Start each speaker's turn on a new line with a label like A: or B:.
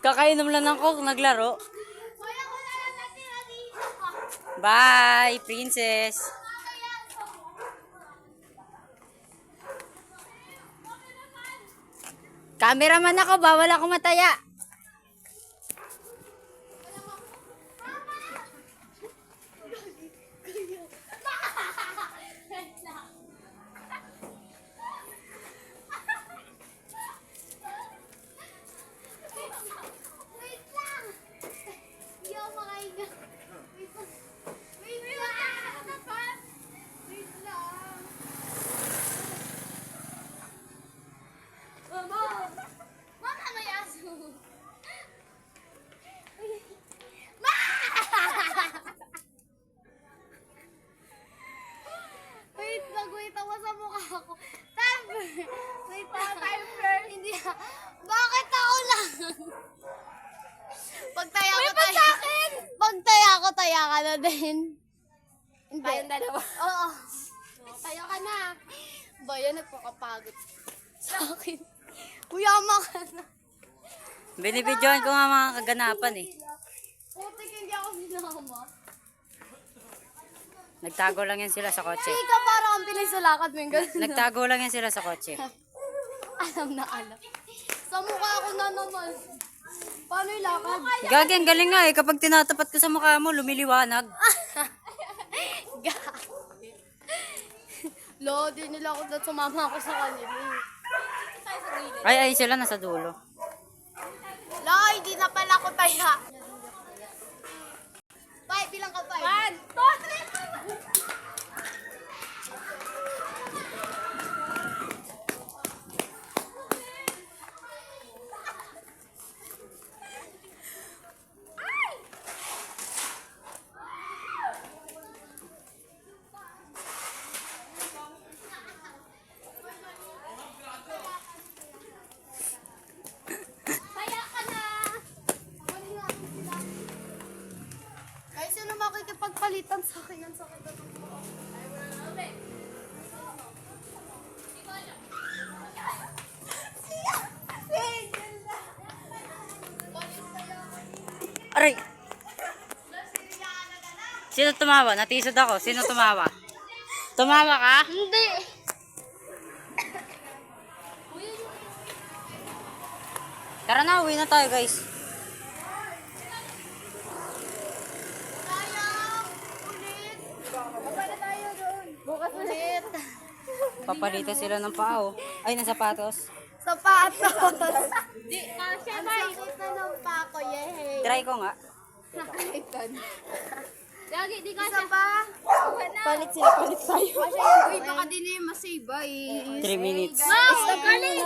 A: Kakainom lang ng coke, naglaro. Bye, princess. Cameraman ako, bawal ako mataya.
B: Wait, tawa sa mukha ko. Wait, time first. Hindi. Bakit ako lang? Pagtaya ko, taya. Pagtaya ko, taya ka na din. Hindi.
C: Tayong dalawa.
B: Oo.
C: Tayo ka na.
B: Baya, nagpakapagod sa akin. Uyama ka na.
A: Binibidyohan ko nga mga kaganapan eh.
B: Putik, hindi ako sinama.
A: Nagtago lang yan sila sa kotse.
B: Hindi ka parang ang bilis sa lakad mo yung ganun.
A: Nagtago lang yan sila sa kotse.
B: Alam na alam. Sa mukha ko na naman. Paano yung lakad?
A: Gagi, ang galing nga eh. Kapag tinatapat ko sa mukha mo, lumiliwanag.
B: Lo, di nila ako na sumama ako sa kanila.
A: Ay, sila nasa dulo.
B: Lo, hindi na pala ko taya. Bye, bilang ka bye. 1, 2, 3. Ay, sino makikipagpalitan sa akin ng sakit na ito?
A: Aray! Sino tumawa? Natisod ako. Sino tumawa? Tumawa ka?
B: Hindi.
A: Tara na, uwi na tayo guys.
B: Sayang! Ulit! Baba na tayo doon. Bukas ulit.
A: Papalitan sila ng pao. Ay, ng sapatos.
B: Sapatos! Di, kasya ba? Ang sakit na ng pako, yehey.
A: Try ko nga.
C: Lagi, di ka
B: Isa pa?
A: Palit sila, palit tayo.
B: Uy, baka din eh, masave ba eh.
A: 3 minutes.
C: Wow, galing!